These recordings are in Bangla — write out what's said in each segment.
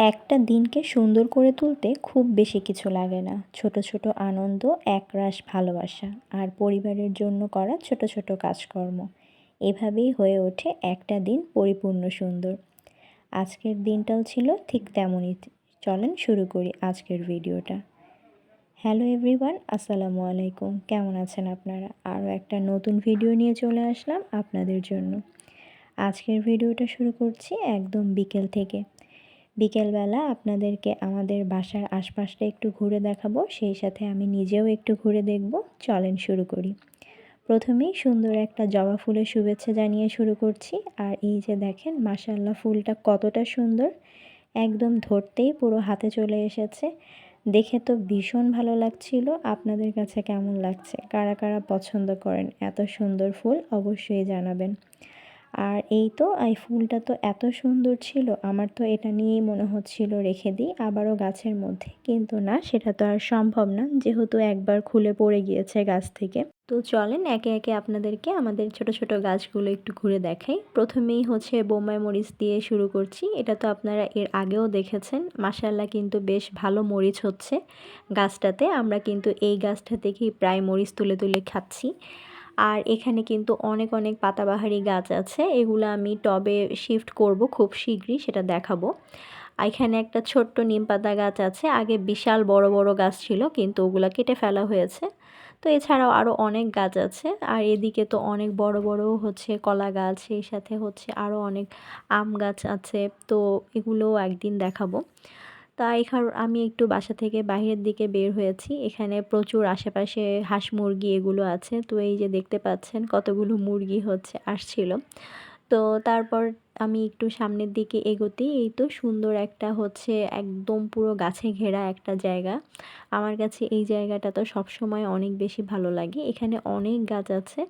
একটা দিনকে সুন্দর করে তুলতে খুব বেশি কিছু লাগে না। ছোট ছোট আনন্দ, একরাশ ভালোবাসা আর পরিবারের জন্য করা ছোট ছোট কাজকর্ম, এভাবেই হয়ে ওঠে একটা দিন পরিপূর্ণ সুন্দর। আজকের দিনটাও ছিল ঠিক তেমনই। চলেন শুরু করি আজকের ভিডিওটা। হ্যালো এভরিওয়ান, আসসালামু আলাইকুম। কেমন আছেন আপনারা? আরও একটা নতুন ভিডিও নিয়ে চলে আসলাম আপনাদের জন্য। আজকের ভিডিওটা শুরু করছি একদম বিকেল থেকে। বিকেলবেলা আপনাদেরকে আমাদের বাসার আশপাশটা একটু ঘুরে দেখাবো, সেই সাথে আমি নিজেও একটু ঘুরে দেখব। চলেন শুরু করি। প্রথমেই সুন্দর একটা জবা ফুলের শুভেচ্ছা জানিয়ে শুরু করছি। আর এই যে দেখেন, মাশাআল্লাহ, ফুলটা কতটা সুন্দর, একদম ধরতেই পুরো হাতে চলে এসেছে। দেখে তো ভীষণ ভালো লাগছিল। আপনাদের কাছে কেমন লাগছে? কারা কারা পছন্দ করেন এত সুন্দর ফুল, অবশ্যই জানাবেন। আর এই তো এই ফুলটা তো এত সুন্দর ছিল, আমার তো এটা নিয়েই মনে হচ্ছিল রেখে দিই আবারও গাছের মধ্যে, কিন্তু না, সেটা তো আর সম্ভব না, যেহেতু একবার খুলে পড়ে গিয়েছে গাছ থেকে। তো চলেন একে একে আপনাদেরকে আমাদের ছোট ছোট গাছগুলো একটু ঘুরে দেখাই। প্রথমেই হচ্ছে বোম্বাই মরিচ দিয়ে শুরু করছি। এটা তো আপনারা এর আগেও দেখেছেন। মাশাআল্লাহ, কিন্তু বেশ ভালো মরিচ হচ্ছে গাছটাতে। আমরা কিন্তু এই গাছটা থেকেই প্রায় মরিচ তুলে তুলে খাচ্ছি। আর এখানে কিন্তু অনেক অনেক পাতাবাহারি গাছ আছে, এগুলো আমি টবে শিফট করব খুব শীঘ্রই, সেটা দেখাবো। এখানে একটা ছোট্ট নিম পাতা গাছ আছে, আগে বিশাল বড় বড় গাছ ছিল, কিন্তু ওগুলো কেটে ফেলা হয়েছে। তো এছাড়াও আরও অনেক গাছ আছে। আর এদিকে তো অনেক বড় বড় হচ্ছে কলা গাছ, সেই সাথে হচ্ছে আরও অনেক আম গাছ আছে। তো এগুলোও একদিন দেখাবো। তাই আমি একটু বাসা থেকে বাইরের দিকে বের হয়েছি। এখানে প্রচুর আশেপাশে হাঁস মুরগি এগুলো আছে। তো এই যে দেখতে পাচ্ছেন কতগুলো মুরগি হচ্ছে আসছিল। তো তারপর আমি একটু সামনের দিকে এগোতেই এই তো সুন্দর একটা হচ্ছে একদম পুরো গাছে ঘেরা একটা জায়গা। আমার কাছে এই জায়গাটা তো সবসময় অনেক বেশি ভালো লাগে। এখানে অনেক গাছ আছে,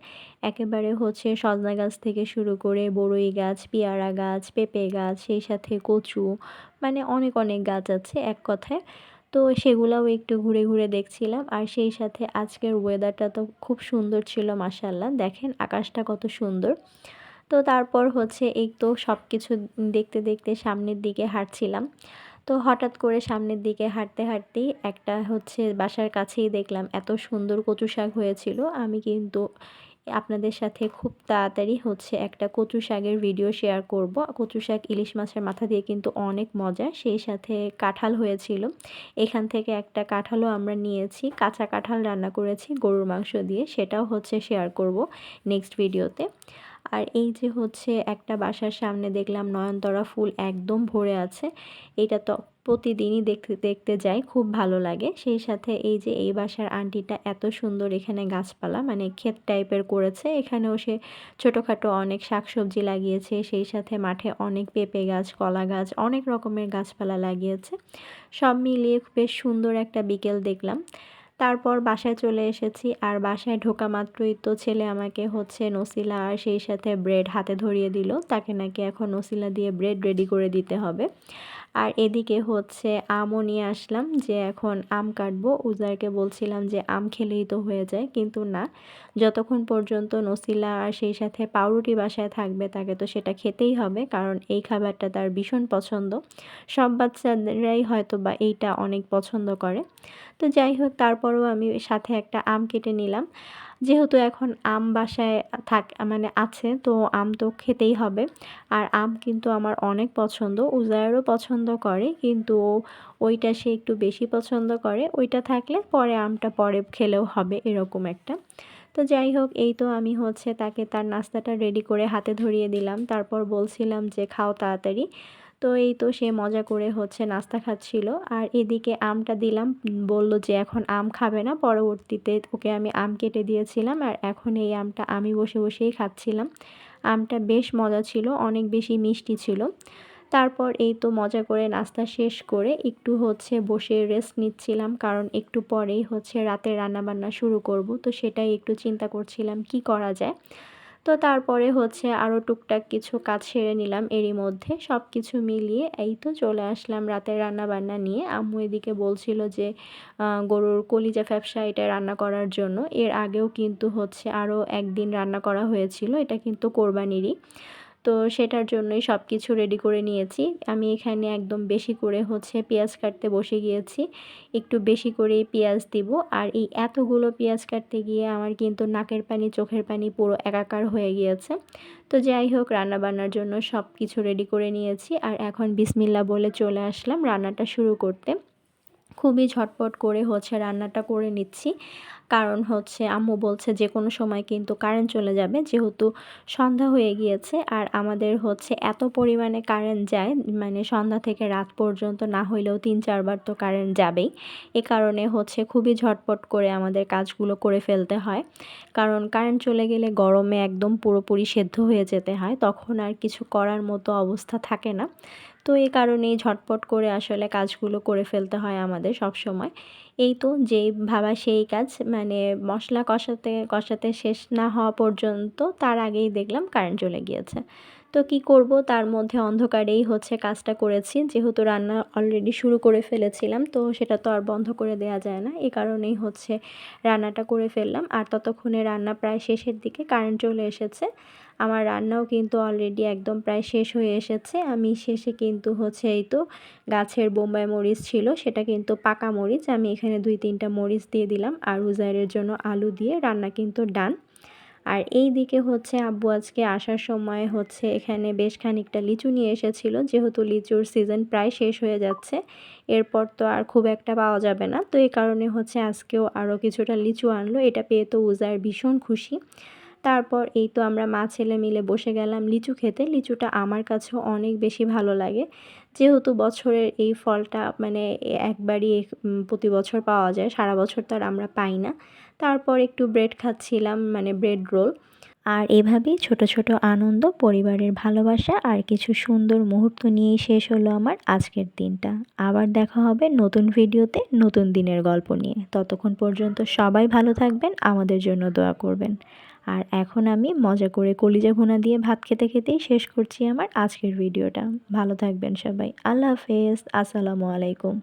একেবারে হচ্ছে সজনা গাছ থেকে শুরু করে বড়ই গাছ, পেয়ারা গাছ, পেঁপে গাছ, সেই সাথে কচু, মানে অনেক অনেক গাছ আছে এক কথায়। তো সেগুলাও একটু ঘুরে ঘুরে দেখছিলাম। আর সেই সাথে আজকের ওয়েদারটা তো খুব সুন্দর ছিল, মাশাআল্লাহ, দেখেন আকাশটা কত সুন্দর। তো তারপর হচ্ছে এই তো সব কিছু দেখতে দেখতে সামনের দিকে হাঁটছিলাম। তো হঠাৎ করে সামনের দিকে হাঁটতে হাঁটতেই একটা হচ্ছে বাসার কাছেই দেখলাম এত সুন্দর কচু শাক হয়েছিল। আমি কিন্তু আপনাদের সাথে খুব তাড়াতাড়ি হচ্ছে একটা কচু শাকের ভিডিও শেয়ার করব। কচু শাক ইলিশ মাছের মাথা দিয়ে কিন্তু অনেক মজা। সেই সাথে কাঁঠাল হয়েছিল, এখান থেকে একটা কাঁঠালও আমরা নিয়েছি, কাঁচা কাঁঠাল রান্না করেছি গরুর মাংস দিয়ে, সেটাও হচ্ছে শেয়ার করব নেক্সট ভিডিওতে। আর এই যে হচ্ছে একটা বাসার সামনে দেখলাম নয়নতারা ফুল একদম ভরে আছে। এটা তো প্রতিদিনই দেখতে দেখতে যাই, খুব ভালো লাগে। সেই সাথে এই যে এই বাসার আন্টিটা এত সুন্দর এখানে গাছপালা, মানে ক্ষেত টাইপের করেছে, এখানেও সে ছোটোখাটো অনেক শাকসবজি লাগিয়েছে, সেই সাথে মাঠে অনেক পেঁপে গাছ, কলা গাছ, অনেক রকমের গাছপালা লাগিয়েছে। সব মিলিয়ে বেশ সুন্দর একটা বিকেল দেখলাম। তারপর বাসায় চলে এসেছি। আর বাসায় ঢোকা মাত্রই তো ছেলে আমাকে হচ্ছে নসিলা আর সেই সাথে ব্রেড হাতে ধরিয়ে দিল, তাকে নাকি এখন নসিলা দিয়ে ব্রেড রেডি করে দিতে হবে। আর এদিকে হচ্ছে আমও নিয়ে আসলাম, যে এখন আম কাটবো। উজারকে বলছিলাম যে আম খেলেই তো হয়ে যায়, কিন্তু না, যতক্ষণ পর্যন্ত নসিলা আর সেই সাথে পাউরুটি বাসায় থাকবে তাকে তো সেটা খেতেই হবে, কারণ এই খাবারটা তার ভীষণ পছন্দ। সব বাচ্চারাই হয়তো বা এইটা অনেক পছন্দ করে। তো যাই হোক, তারপরেও আমি সাথে একটা আম কেটে নিলাম, যেহেতু এখন আম বাসায় মানে আছে, তো আম তো খেতেই হবে। আর আম কিন্তু আমার অনেক পছন্দ, উজায়েরও পছন্দ করে, কিন্তু ওইটা সে একটু বেশি পছন্দ করে। ওইটা থাকলে পরে আমটা পরে খেলেও হবে, এরকম একটা। তো যাই হোক, এই তো আমি হচ্ছে তাকে তার নাস্তাটা রেডি করে হাতে ধরিয়ে দিলাম, তারপর বলছিলাম যে খাও তাড়াতাড়ি। তো এই তো সে মজা করে হচ্ছে নাস্তা খাচ্ছিল। আর এদিকে আমটা দিলাম, বলল যে এখন আম খাবে না। পরবর্তীতে ওকে আমি আম কেটে দিয়েছিলাম, আর এখন এই আমটা আমি বসে বসেই খাচ্ছিলাম। আমটা বেশ মজা ছিল, অনেক বেশি মিষ্টি ছিল। তারপর এই তো মজা করে নাস্তা শেষ করে একটু হচ্ছে বসে রেস্ট নিচ্ছিলাম, কারণ একটু পরেই হচ্ছে রাতের রান্নাবান্না শুরু করব। তো সেটাই একটু চিন্তা করছিলাম কি করা যায়। তো তারপরে হচ্ছে আরও টুকটাক কিছু কাজ সেরে নিলাম, এরই মধ্যে সব কিছু মিলিয়ে এই তো চলে আসলাম রাতের রান্নাবান্না নিয়ে। আম্মু এদিকে বলছিল যে গরুর কলিজা ফ্যাপসা এটা রান্না করার জন্য। এর আগেও কিন্তু হচ্ছে আরও একদিন রান্না করা হয়েছিল, এটা কিন্তু কোরবানিরই। তো সেটার জন্যই সব কিছু রেডি করে নিয়েছি। আমি এখানে একদম বেশি করে পেঁয়াজ কাটতে বসে গিয়েছি। একটু বেশি করেই পেঁয়াজ দিব। আর এই এতগুলো পেঁয়াজ কাটতে গিয়ে আমার কিন্তু নাকের পানি চোখের পানি পুরো একাকার হয়ে গিয়েছে। তো যাই হোক, রান্নাবান্নার জন্য সব কিছু রেডি করে নিয়েছি আর এখন বিসমিল্লাহ বলে চলে আসলাম রান্নাটা শুরু করতে। খুবই ঝটপট করে রান্নাটা করে নিচ্ছি। কারণ আম্মু বলছে যে কোনো সময় কিন্তু কারেন্ট চলে যাবে, যেহেতু সন্ধ্যা হয়ে গিয়েছে। আর আমাদের এত পরিমাণে কারেন্ট যায়, মানে সন্ধ্যা থেকে রাত পর্যন্ত না হইলেও 3-4 বার তো কারেন্ট যাবেই। এ কারণে খুবই ঝটপট করে আমাদের কাজগুলো করে ফেলতে হয়। কারণ কারেন্ট চলে গেলে গরমে একদম পুরোপুরি সেদ্ধ হয়ে যেতে হয়, তখন আর কিছু করার মতো অবস্থা থাকে না। তো এই কারণেই ঝটপট করে আসলে কাজগুলো করে ফেলতে হয় আমাদের সব সময়। এই তো যেই ভাবা সেই কাজ, মানে মশলা কষাতে কষাতে শেষ না হওয়া পর্যন্ত তার আগেই দেখলাম কারেন্ট চলে গিয়েছে। তো কি করব, তার মধ্যে অন্ধকারেই কাজটা করেছি, যেহেতু রান্না অলরেডি শুরু করে ফেলেছিলাম, তো সেটা তো আর বন্ধ করে দেওয়া যায় না। এই কারণেই রান্নাটা করে ফেললাম। আর ততক্ষণে রান্না প্রায় শেষের দিকে কারেন্ট চলে এসেছে। আমার রান্নাও কিন্তু অলরেডি একদম প্রায় শেষ হয়ে এসেছে। আমি শেষে কিন্তু এই তো গাছের বোম্বাই মরিচ ছিল, সেটা কিন্তু পাকা মরিচ, আমি এখানে 2-3টা মরিচ দিয়ে দিলাম। আর উজাইরের জন্য আলু দিয়ে রান্না কিন্তু ডান। আর এই দিকে আব্বু আজকে আসার সময় এখানে বেশ খানিকটা লিচু নিয়ে এসেছিল, যেহেতু লিচুর সিজন প্রায় শেষ হয়ে যাচ্ছে, এরপর তো আর খুব একটা পাওয়া যাবে না। তো এই কারণে আজকেও আরও কিছুটা লিচু আনলো। এটা পেয়ে তো উজাইর ভীষণ খুশি। তারপর এই তো আমরা মা ছেলে মিলে বসে গেলাম লিচু খেতে। লিচুটা আমার কাছেও অনেক বেশি ভালো লাগে, যেহেতু বছরের এই ফলটা মানে একবারই প্রতি বছর পাওয়া যায়, সারা বছর তো আর আমরা পাই না। তারপর একটু ব্রেড খাচ্ছিলাম, মানে ব্রেড রোল। আর এভাবেই ছোট ছোট আনন্দ, পরিবারের ভালোবাসা আর কিছু সুন্দর মুহূর্ত নিয়েই শেষ হলো আমার আজকের দিনটা। আবার দেখা হবে নতুন ভিডিওতে নতুন দিনের গল্প নিয়ে। ততক্ষণ পর্যন্ত সবাই ভালো থাকবেন, আমাদের জন্য দোয়া করবেন। আর এখন আমি মজা করে কলিজা ভুনা দিয়ে ভাত খেতে খেতেই শেষ করছি আমার আজকের ভিডিওটা। ভালো থাকবেন সবাই। আল্লাহ হাফেজ। আসসালামু আলাইকুম।